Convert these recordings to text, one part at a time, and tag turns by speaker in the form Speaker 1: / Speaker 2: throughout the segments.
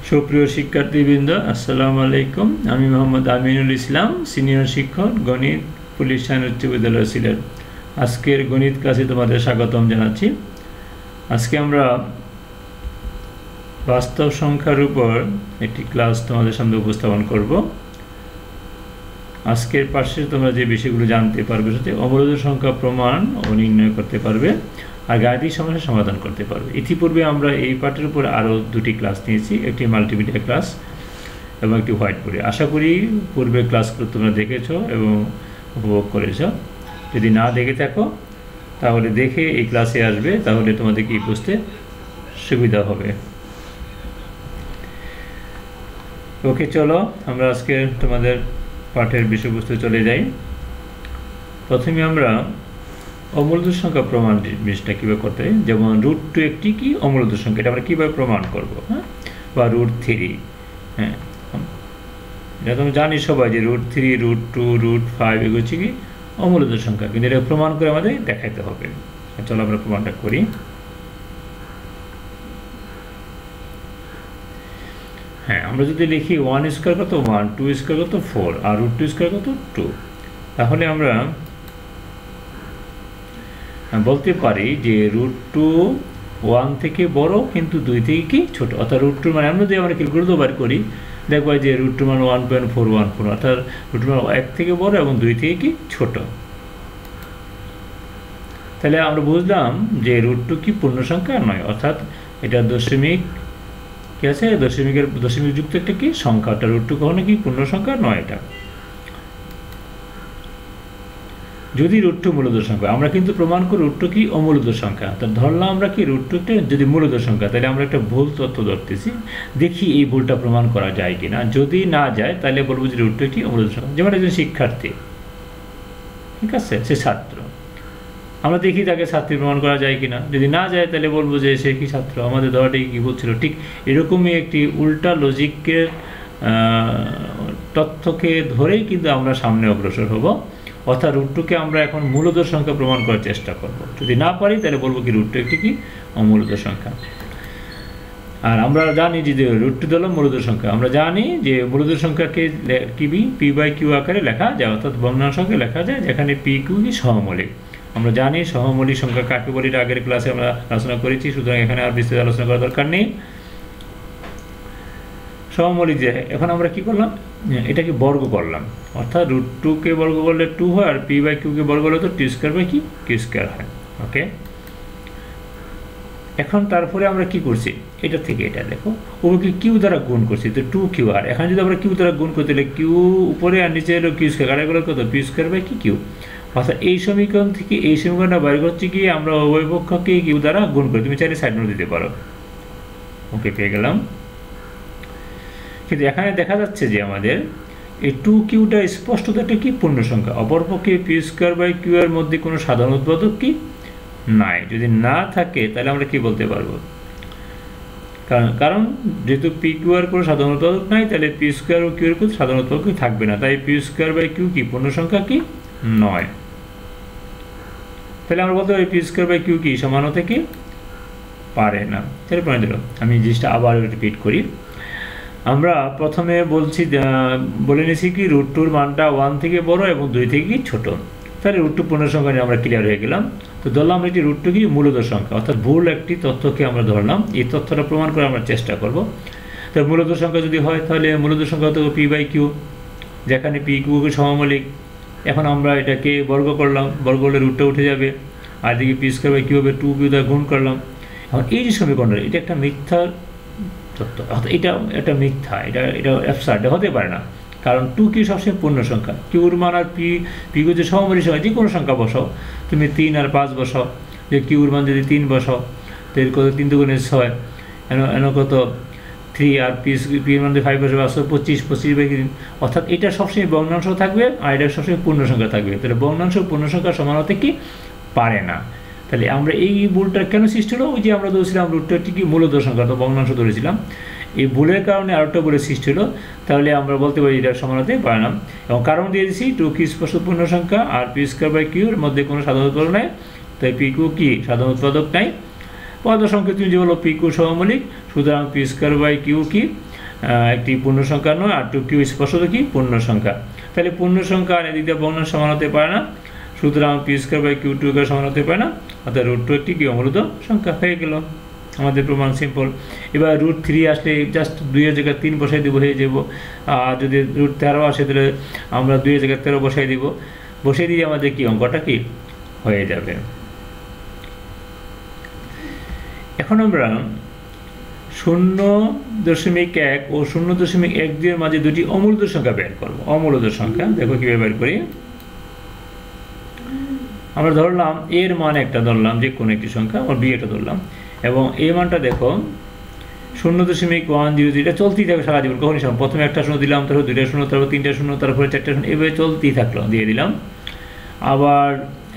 Speaker 1: সুপ্রিয় শিক্ষার্থীবৃন্দ, আসসালামু আলাইকুম। আমি মোহাম্মদ আমিনুল ইসলাম, সিনিয়র শিক্ষক, গণিত, পুলিশ লাইন উচ্চ বিদ্যালয় সিলেট। আজকের গণিত ক্লাসে তোমাদের স্বাগতম জানাচ্ছি। আজকে আমরা বাস্তব সংখ্যার উপর একটি ক্লাস তোমাদের সামনে উপস্থাপন করব। আজকের পাশে তোমরা যে বিষয়গুলো জানতে পারবে সেটা অবরোধ সংখ্যা প্রমাণ ও নির্ণয় করতে পারবে আর গাণিতিক সমস্যা সমাধান করতে পারবে। ইতিপূর্বে আমরা এই পাঠের উপর আরও দুটি ক্লাস নিয়েছি, একটি মাল্টিমিডিয়া ক্লাস এবং একটি হোয়াইট বোর্ডে। আশা করি পূর্বের ক্লাসগুলো তোমরা দেখেছো এবং উপভোগ করেছ। যদি না দেখে থাকো তাহলে দেখে এই ক্লাসে আসবে, তাহলে তোমাদের কি বুঝতে সুবিধা হবে। ওকে, চলো আমরা আজকে তোমাদের পাঠের বিষয়বস্তু চলে যাই। প্রথমে আমরা অমূলদ সংখ্যা প্রমাণ জিনিসটা কীভাবে করতে হয়, যেমন √2 একটি কি অমূলদ সংখ্যা, এটা আমরা কীভাবে প্রমাণ করব, বা √3, এটা তুমি জানি সবাই যে √3, √2, √5 এগুলো হচ্ছে কি অমূলদ সংখ্যা, কিন্তু এটা প্রমাণ করে আমাদের দেখাইতে হবে। চলো আমরা প্রমাণটা করি। আমরা যদি লিখি 1 স্কয়ার কত 1, 2 স্কয়ার কত 4 আর √2 স্কয়ার কত 2, তাহলে আমরা বলতে পারি যে √2 1 থেকে বড় কিন্তু 2 থেকে কি ছোট, অর্থাৎ √2 মানে আমরা যদি আমরা ক্যালকুলেটর বার করি দেখব যে √2 মানে 1.414, অর্থাৎ √2 মানে 1 থেকে বড় এবং 2 থেকে কি ছোট। তাহলে আমরা বুঝলাম যে √2 কি পূর্ণ সংখ্যা নয়, অর্থাৎ এটা দশমিক কি আছে, দশমিক যুক্ত একটা কি সংখ্যা, ওটা √2 কখনো কি পূর্ণ সংখ্যা নয়। এটা যদি √2 মূলদ সংখ্যা, আমরা কিন্তু প্রমাণ করি √2 কি অমূলদ সংখ্যা। তা ধরলাম আমরা কি √2 একটা যদি মূলদ সংখ্যা, তাহলে আমরা একটা ভুল তথ্য ধরতেছি, দেখি এই ভুলটা প্রমাণ করা যায় কিনা। যদি না যায় তাহলে বলবো যে √2 একটি অমূলদ সংখ্যা। যেমন একজন শিক্ষার্থী, ঠিক আছে, সে ছাত্র, আমরা দেখি তাকে ছাত্রী প্রমাণ করা যায় কিনা। যদি না যায় তাহলে বলবো যে সে কি ছাত্র, আমাদের ধরাটাই কি বলছিল। ঠিক এরকমই একটি উল্টা লজিকের তথ্যকে ধরেই কিন্তু আমরা সামনে অগ্রসর হব, অর্থাৎ √2কে আমরা এখন মূলদ সংখ্যা প্রমাণ করার চেষ্টা করব। যদি না পারি তাহলে বলবো কি √2 একটি কি অমূলদ সংখ্যা। আর আমরা জানি যে √2 হলো মূলদ সংখ্যা, আমরা জানি যে মূলদ সংখ্যাকে p/q আকারে লেখা যায়, অর্থাৎ ভগ্নাংশকে লেখা যায় যেখানে p/q কি সহমৌলিক। আমরা জানি সহমৌলিক সংখ্যা কাকে বলি, আগের ক্লাসে আমরা আলোচনা করেছি, সুতরাং এখানে আর বিস্তারিত আলোচনা করার দরকার নেই। সহমৌলিক যে এখন আমরা কি করলাম, এটাকে বর্গ করলাম, অর্থাৎ √2কে বর্গ করলে 2 হয় আর p/q-কে বর্গ করলে তো q² হয়। ওকে, এখন তারপরে আমরা কি করছি, এটা থেকে এটা দেখো ওকে q দ্বারা গুণ করছি, তো 2q। আর এখন যদি আমরা q দ্বারা গুণ করতে হলে q উপরে আর নিচে হলো q², আর এগুলো কত p²/q। অর্থাৎ এই সমীকরণ থেকে এই সমীকরণটা বাইর করছি কি আমরা উভয় পক্ষকে q দ্বারা গুণ করি, তুমি চাইলে সাইড নোট দিতে পারো। ওকে, পেয়ে গেলাম। কিন্তু এখানে দেখা যাচ্ছে যে আমাদের এই 2q-টা স্পষ্টত একটা কি পূর্ণ সংখ্যা, অপরপক্ষে p²/q এর মধ্যে কোনো সাধারণ উৎপাদক কি নাই। যদি না থাকে তাহলে আমরা কি বলতে পারবো, কারণ যেহেতু p/q এর কোনো সাধারণ উৎপাদক নাই, তাহলে p² ও q এর কোনো সাধারণ উৎপাদক থাকবে না, তাই p²/q কি পূর্ণ সংখ্যা কি নয়। তাহলে আমরা বলতে পারি p²/q কি সমান হতে কি পারে না। তাহলে প্রমাণ দিল। আমি জিনিসটা আবার রিপিট করি। আমরা প্রথমে বলে নিয়েছি কি √2 মানটা 1 থেকে বড় এবং 2 থেকে কি ছোট, তাহলে √2 পূর্ণ সংখ্যা নিয়ে আমরা ক্লিয়ার হয়ে গেলাম। তো ধরলাম একটি √2 কি মূলদ সংখ্যা, অর্থাৎ ভুল একটি তথ্যকে আমরা ধরলাম, এই তথ্যটা প্রমাণ করে আমরা চেষ্টা করব। তো মূলদ সংখ্যা যদি হয় তাহলে মূলদ সংখ্যা হতো p/q, যেখানে p/q সহমৌলিক। এখন আমরা এটাকে বর্গ করলাম, বর্গ করলে √2 উঠে যাবে, আর এদিকে p²/q হবে 2q দ্বারা গুণ করলাম। এখন এই যে সমীকরণটা, এটা একটা মিথ্যা তথ্য, অর্থাৎ এটা একটা মিথ্যা, এটা অ্যাবসার্ড হতে পারে না, কারণ 2q সবসময় পূর্ণ সংখ্যা। q-র মান আর p/q যে সহমৌলিক সংখ্যা, যে কোনো সংখ্যা বসাও, তুমি 3 আর 5 বসাও, যে q-র মান যদি 3 বসাও তো এর কত 3 × 6, এন কত 3, আর p-র মান 5 বসাবে 25/3, অর্থাৎ এটা সবসময় ভগ্নাংশ থাকবে আর এটা সবসময় পূর্ণ সংখ্যা থাকবে। তাহলে ভগ্নাংশ পূর্ণ সংখ্যা সমান হতে কি পারে না। তাহলে আমরা এই ভুলটা কেন সৃষ্টি হলো, ওই যে আমরা ধরেছিলাম √2 একটি কি মূলদ সংখ্যা, তো ভগ্নাংশ ধরেছিলাম, এই ভুলের কারণে আরেকটা ভুলের সৃষ্টি হলো। তাহলে আমরা বলতে পারি এটা সমান হতে পারে না, এবং কারণ দিয়ে দিচ্ছি 2q স্পষ্ট পূর্ণ সংখ্যা আর p²/q এর মধ্যে কোনো সাধারণ উৎপাদক নাই, তাই p/q কি সাধারণ উৎপাদক নাই। পদ সংখ্যা তুমি যে বলো p/q সহমৌলিক, সুতরাং p² বাই q কি একটি পূর্ণ সংখ্যা নয়, আর 2q স্পষ্টত কি পূর্ণ সংখ্যা। তাহলে পূর্ণ সংখ্যা আর এদিক দিয়ে ভগ্নাংশ সমান হতে পারে না, সুতরাং p²/q2 সমান হতে পারে না, অর্থাৎ √2 একটি কি অমূলত সংখ্যা হয়ে গেল। আমাদের প্রমাণ সিম্পল। এবার √3 আসলে জাস্ট 2 এর জায়গায় 3 বসাই দেবো, হয়ে যাব। আর যদি √13 আসে তাহলে আমরা 2 এর জায়গায় 13 বসাই দিব, বসিয়ে দিয়ে আমাদের কি অঙ্কটা কি হয়ে যাবে। এখন আমরা 0.1 ও 0.12 এর মাঝে দুটি অমূলত সংখ্যা বের করব। অমূলত সংখ্যা দেখো কিভাবে বের করি। আমরা ধরলাম এর মান একটা ধরলাম, যে কোনো একটি সংখ্যা, আর বি একটা ধরলাম, এবং এই মানটা দেখো 0.100, এটা চলতেই থাকবে সারা জীবন। কখনই সময় প্রথমে একটা 0 দিলাম, তারপর 2টা 0, তারপর 3টা 0, তারপরে 4টা 0, এভাবে চলতেই থাকলো, দিয়ে দিলাম। আবার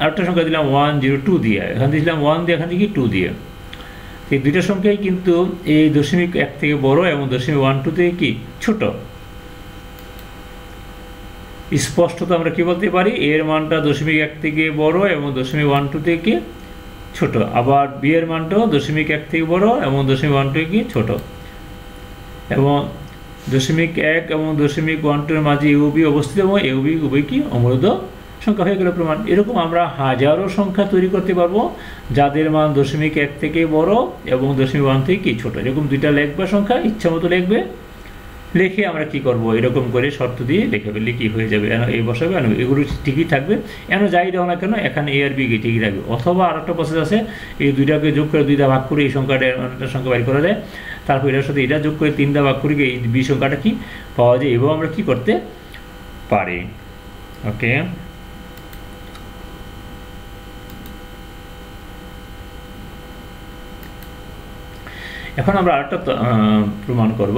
Speaker 1: আরেকটা সংখ্যা দিলাম 102 দিয়ে, এখান থেকে দিলাম 1 দিয়ে, এখান থেকে 2 দিয়ে। এই দুইটা সংখ্যাই কিন্তু এই 0.1 থেকে বড় এবং 0.12 থেকে কি ছোট। স্পষ্টত আমরা কি বলতে পারি, এর মানটা 0.1 থেকে বড় এবং 0.12 থেকে ছোট, আবার বি এর মানটাও 0.1 থেকে বড় এবং 0.12 থেকে ছোট, এবং 0.1 এবং 0.12 এর মাঝে ইউ বি অবস্থিত, এবং ইউ বি উভয় কি অমূলত সংখ্যা হয়ে গেল প্রমাণ। এরকম আমরা হাজারো সংখ্যা তৈরি করতে পারবো যাদের মান 0.1 থেকে বড় এবং 0.1 থেকে কি ছোট। এরকম দুইটা লিখবা সংখ্যা, ইচ্ছা মতো লিখবে, লিখে আমরা কি করব, এরকম করে শর্ত দিয়ে লিখে ফেললে কি হয়ে যাবে, এ বসাবে, এগুলো ঠিকই থাকবে, যাই দাও না কেন এখানে এ আর বি ঠিকই থাকবে। অথবা আর একটা প্রসেস আছে, এই দুইটাকে যোগ করে 2 ভাগ করে এই সংখ্যাটা সংখ্যা বের করা যায়, তারপর এটার সাথে এটা যোগ করে 3 ভাগ করে এই বি সংখ্যাটা কি পাওয়া যায়, এবং আমরা কি করতে পারি। ওকে, এখন আমরা আরেকটা প্রমাণ করব,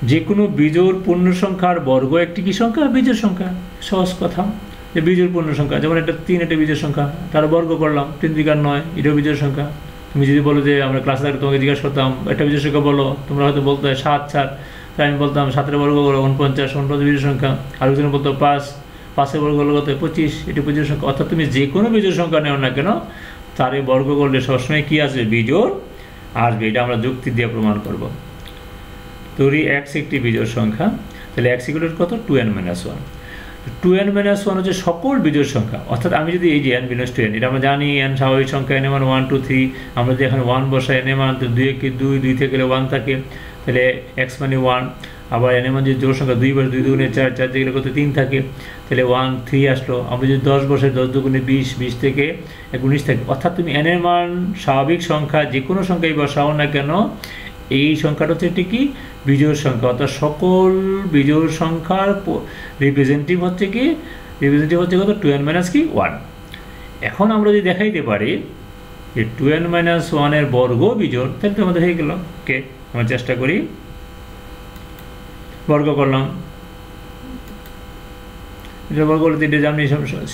Speaker 1: যে কোনো বিজোড় পূর্ণ সংখ্যার বর্গ একটি কি সংখ্যা, বিজোড় সংখ্যা। সহজ কথা, যে বিজোড় পূর্ণ সংখ্যা, যেমন একটা 3 একটা বিজোড় সংখ্যা, তার বর্গ করলাম 3 × 9, এটাও বিজোড় সংখ্যা। তুমি যদি বলো যে আমরা ক্লাসে থাকলে তোমাকে জিজ্ঞাসা করতাম একটা বিজোড় সংখ্যা বলো, তোমরা হয়তো বলতে 7, 4, তাই আমি বলতাম 7 বর্গ করো 49, 49 বিজোড় সংখ্যা। আর একজন বলতো 5, 5 বর্গ করলে কত 25, এটি বিজোড় সংখ্যা। অর্থাৎ তুমি যে কোনো বিজোড় সংখ্যা নেও না কেন, তার বর্গ করলে সবসময় কি আসবে, বিজোড় আসবে। এটা আমরা যুক্তি দিয়ে প্রমাণ করব। ধরি x একটি বিজোড় সংখ্যা, তাহলে x = কত, 2n - 1। 2n - 1 হচ্ছে সকল বিজোড় সংখ্যা। অর্থাৎ আমি যদি এই যে n - 2n, এটা আমরা জানি n স্বাভাবিক সংখ্যা, n এর মান 1 2 3, আমরা যদি এখানে 1 বসাই, n এর মান 2 কে 2, 2 থেকে গেলে 1 থাকে, তাহলে x মানে 1। আবার n এর মান যদি জোড় সংখ্যা 2 বসে, 2 দুগুণে 4, 4 থেকে গেলে কত 3 থাকে, তাহলে 1 3 আসলো। আমরা যদি 10 বসাই, 10 দুগুণে 20, 20 থেকে 19 থাকে। অর্থাৎ তুমি n এর মান স্বাভাবিক সংখ্যা যে কোনো সংখ্যাই বসাও না কেন, এই সংখ্যাটা হচ্ছে এটি কি বিজোড় সংখ্যা। অর্থাৎ সকল বিজোড় সংখ্যার রিপ্রেজেন্টেটিভ হচ্ছে কি, রিপ্রেজেন্টেটিভ হচ্ছে কত, 2n - 1। এখন আমরা যদি দেখাইতে পারি যে 2n - 1 এর বর্গ বিজোড়, তাহলে তো আমাদের হয়ে গেল। ওকে, আমরা চেষ্টা করি, বর্গ করলাম, এটা বর্গ করলে এটা জানি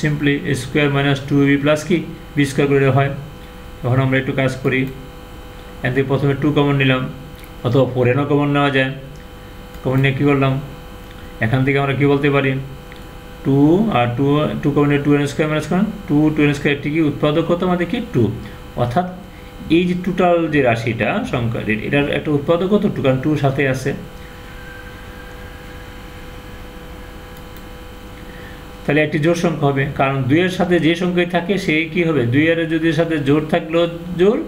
Speaker 1: simply square minus 2ab plus কি বি স্কোয়ার করে হয়। তখন আমরা একটু কাজ করি, এখান থেকে প্রথমে 2 কমন নিলাম, অথবা 4nও কমন নেওয়া যায়। কমন নিয়ে কী করলাম, এখান থেকে আমরা কী বলতে পারি, 2 আর 2 কমন নিয়ে 2n² - 2, 2n² একটি কি উৎপাদক কত আমাদের কি 2। অর্থাৎ এই যে টোটাল যে রাশিটা সংখ্যা, এটার একটা উৎপাদক কত 2, কারণ 2 সাথে আছে। তাহলে একটি জোড় সংখ্যা হবে, কারণ 2 এর সাথে যে সংখ্যাই থাকে সেই কি হবে, 2 এর যদি সাথে জোড় থাকলেও জোড়,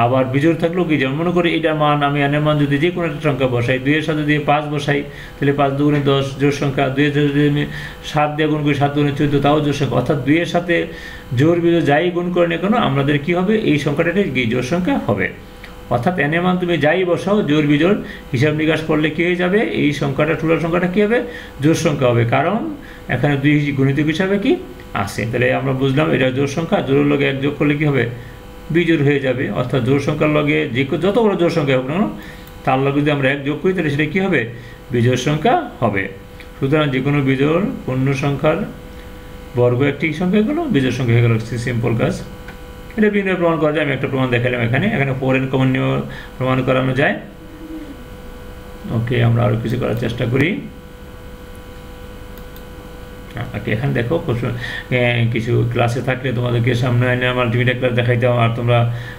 Speaker 1: আবার বিজোড় থাকলেও কি। যেমন মনে করি এটার মান, আমি n এর মান যদি যে কোনো একটা সংখ্যা বসাই, 2 এর সাথে দিয়ে 5 বসাই, তাহলে 5 দুগুণে 10 জোড় সংখ্যা। 2 এর যদি আমি 7 দিয়ে গুণ করি, 7 দুগুণে 14, তাও জোড় সংখ্যা। অর্থাৎ 2 এর সাথে জোড় বিজোড় যাই গুণ করে না কেন, আমাদের কি হবে, এই সংখ্যাটা কি জোড় সংখ্যা হবে। অর্থাৎ n এর মান তুমি যাই বসাও, জোড় বিজোড় হিসাব নিকাশ করলে কী হয়ে যাবে, এই সংখ্যাটা টোটাল সংখ্যাটা কী হবে, জোড় সংখ্যা হবে, কারণ এখানে 2 গুণিতক হিসাবে কি আসে। তাহলে আমরা বুঝলাম এটা জোড় সংখ্যা, জোড়ের লগে 1 যোগ করলে কী হবে, বিজোড় হয়ে যাবে। অর্থাৎ জোড় সংখ্যার লগে যে যত বড় জোড় সংখ্যা হোক না, তার লগে যদি আমরা 1 যোগ করি, তাহলে সেটা কী হবে, বিজোড় সংখ্যা হবে। সুতরাং যে কোনো বিজোড় পূর্ণ সংখ্যার বর্গ একটি সংখ্যা হলো বিজোড় সংখ্যা হয়ে গেল। সিম্পল কাজ, এটা বিভিন্ন প্রমাণ করা যায়। আমি একটা প্রমাণ দেখালাম, এখানে 4n কমন নিয়ে প্রমাণ করানো যায়। ওকে, আমরা আরও কিছু করার চেষ্টা করি। এখানে দেখো, কিছু ক্লাসে থাকলে তোমাদেরকে সামনে এনে আমার মাল্টিমিডিয়া ক্লাস দেখাইতাম, আর তোমরা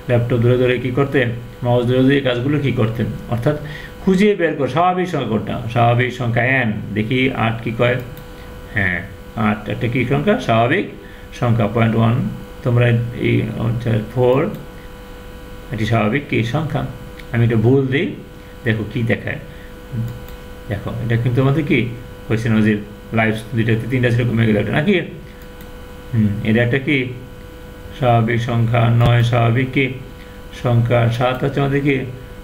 Speaker 1: ল্যাপটপ ধরে ধরে কী করতে, মাউস ধরে ধরে কাজগুলো কী করতেন। অর্থাৎ খুঁজে বের কর স্বাভাবিক সংখ্যা কোনটা, স্বাভাবিক সংখ্যা n। দেখি 8 কি কয়, হ্যাঁ 8 একটা কি সংখ্যা, স্বাভাবিক সংখ্যা 0.1। তোমরা এই 4 এটি স্বাভাবিক কি সংখ্যা। আমি এটা ভুল দিই, দেখো কি দেখায়, দেখো এটা কিন্তু আমাদের কি হয়েছে না যে লাইফ দুইটা তিনটা ছিল কমে গেল একটা নাকি। এটা একটা কি স্বাভাবিক সংখ্যা, 9 স্বাভাবিক কি সংখ্যা, 7 হচ্ছে আমাদের কি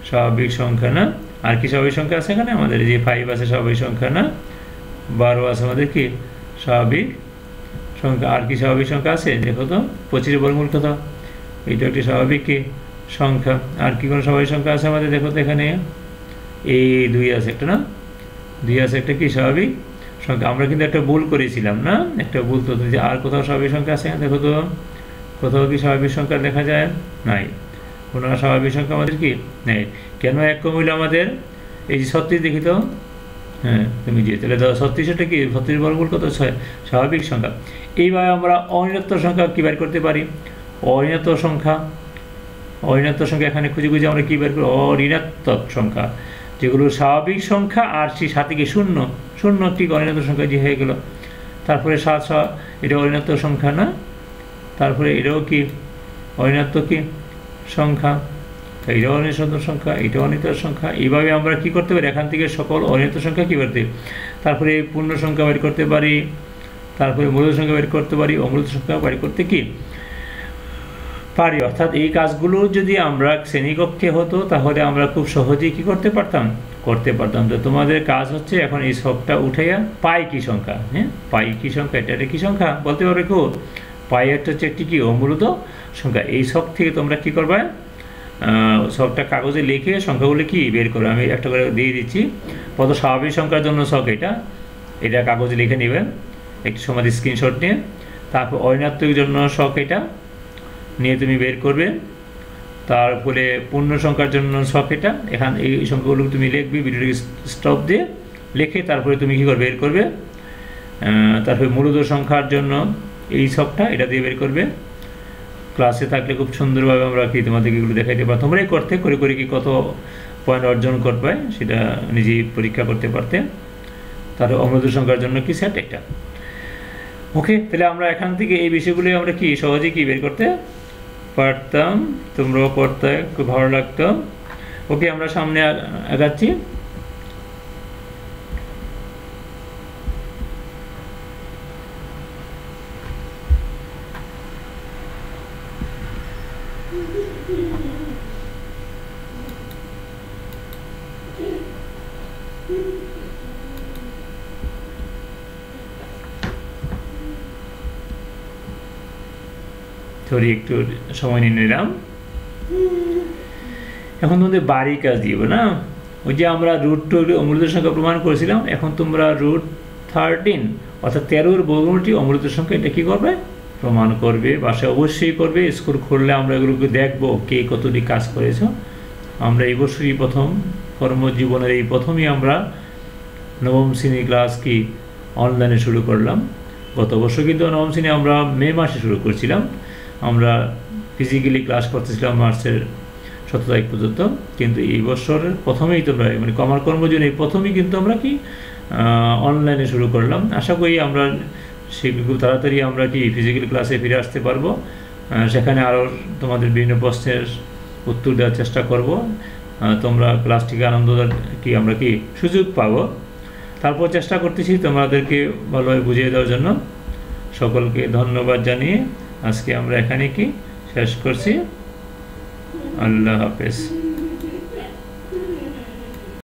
Speaker 1: স্বাভাবিক সংখ্যা না। আর কি স্বাভাবিক সংখ্যা আছে এখানে আমাদের, যে 5 আছে স্বাভাবিক সংখ্যা না, 12 আছে আমাদের কি স্বাভাবিক সংখ্যা। আর কি স্বাভাবিক সংখ্যা আছে দেখো তো, 25 বর্গমূল কত, এটা একটি স্বাভাবিক কি সংখ্যা। আর কি কোনো স্বাভাবিক সংখ্যা আছে আমাদের দেখো তো, এখানে এই 2 আছে একটা না, 2 আছে একটা কি স্বাভাবিক সংখ্যা। আমরা কিন্তু একটা ভুল করেছিলাম না, একটা ভুল তো, যে আর কোথাও স্বাভাবিক সংখ্যা আছে দেখো তো, কোথাও কি স্বাভাবিক সংখ্যা দেখা যায়, নাই কোনো স্বাভাবিক সংখ্যা আমাদের কি নেই। কেন 1 কম হইলো আমাদের, এই যে 36 দেখি তো, হ্যাঁ তুমি যে তাহলে 36টা কি 36 বর্গমূল কত 6 স্বাভাবিক সংখ্যা। এইভাবে আমরা অঋণাত্মক সংখ্যা কি বের করতে পারি, অঋণাত্মক সংখ্যা, অঋণাত্মক সংখ্যা এখানে খুঁজে খুঁজে আমরা কি বের করি, অঋণাত্মক সংখ্যা যেগুলো স্বাভাবিক সংখ্যা আর সেই সাথে কি শূন্য, শূন্য একটি অঋণাত্মক সংখ্যা যে হয়ে গেল। তারপরে 7 এটা অঋণাত্মক সংখ্যা না, তারপরে এটাও কি অঋণাত্মক কি সংখ্যা, এইটাও অনির্ণাত্মক সংখ্যা, এইটাও অনির্ণাত্মক সংখ্যা। এইভাবে আমরা কি করতে পারি, এখান থেকে সকল অনির্ণাত্মক সংখ্যা কি করতে, তারপরে পূর্ণ সংখ্যা বের করতে পারি, তারপরে মূলত সংখ্যা বের করতে পারি, অমূলত সংখ্যা বের করতে কি পারি। অর্থাৎ এই কাজগুলো যদি আমরা শ্রেণীকক্ষে হতো তাহলে আমরা খুব সহজেই কি করতে পারতাম, করতে পারতাম। তো তোমাদের কাজ হচ্ছে এখন এই ছকটা উঠাইয়া পাই কি সংখ্যা, হ্যাঁ পাই কি সংখ্যা, এটা কি সংখ্যা বলতে পারবে কেউ, পাই একটা হচ্ছে একটি কি অমূলত সংখ্যা। এই ছক থেকে তোমরা কি করবে, ছকটা কাগজে লিখে সংখ্যাগুলো কি বের করবে। আমি একটা করে দিয়ে দিচ্ছি, কত স্বাভাবিক সংখ্যার জন্য ছক, এটা কাগজে লিখে নেবেন একটু সময় স্ক্রিনশট নিয়ে। তারপর অঋণাত্মকের জন্য ছক এটা নিয়ে তুমি বের করবে। তারপরে পূর্ণ সংখ্যার জন্য ছক এটা, এখান এই সংখ্যাগুলো তুমি লিখবে, ভিডিওটি স্টপ দিয়ে লিখে তারপরে তুমি কী করবে বের করবে। তারপরে মূলত সংখ্যার জন্য এই ছকটা এটা দিয়ে বের করবে। ক্লাসে থাকলে খুব সুন্দরভাবে আমরা কি তোমাদেরকে এগুলো দেখাইতে পারতাম, তোমরাই করতে করে করে কি কত পয়েন্ট অর্জন করবে সেটা নিজেই পরীক্ষা করতে পারতে। তারপরে অমূলত সংখ্যার জন্য কি সেট এটা। ওকে, তাহলে আমরা এখান থেকে এই বিষয়গুলি আমরা কি সহজে কি বের করতে পারতাম, তোমরাও করতে খুব ভালো লাগতো। ওকে, আমরা সামনে আগাচ্ছি। একটু সময় নিয়ে নিলাম। এখন তোমাদের বাড়ি কাজ দিব না, ওই যে আমরা √2 অমূলত সংখ্যা প্রমাণ করেছিলাম, এখন তোমরা √13 অর্থাৎ 13 বর্গমূলটি অমূলত সংখ্যা এটা কি করবে প্রমাণ করবে। বাসায় অবশ্যই করবে, স্কুল খুললে আমরা এগুলোকে দেখবো কে কতটি কাজ করেছ। আমরা এই বছরই প্রথম কর্মজীবনের এই প্রথমই আমরা নবম শ্রেণী ক্লাস কি অনলাইনে শুরু করলাম। গত বছর কিন্তু নবম শ্রেণী আমরা মে মাসে শুরু করছিলাম, আমরা ফিজিক্যালি ক্লাস করতেছিলাম মার্চের 17 তারিখ পর্যন্ত। কিন্তু এই বছরের প্রথমেই তোমরা মানে আমার কর্মজীবনে প্রথমেই কিন্তু আমরা কি অনলাইনে শুরু করলাম। আশা করি আমরা খুব তাড়াতাড়ি আমরা কি ফিজিক্যাল ক্লাসে ফিরে আসতে পারবো, সেখানে আরও তোমাদের বিভিন্ন প্রশ্নের উত্তর দেওয়ার চেষ্টা করব। তোমরা ক্লাসটিকে আনন্দ কি আমরা কি সুযোগ পাবো। তারপর চেষ্টা করতেছি তোমাদেরকে ভালোভাবে বুঝিয়ে দেওয়ার জন্য। সকলকে ধন্যবাদ জানিয়ে আজকে আমরা এখানে কি শেষ করছি। আল্লাহ হাফেজ।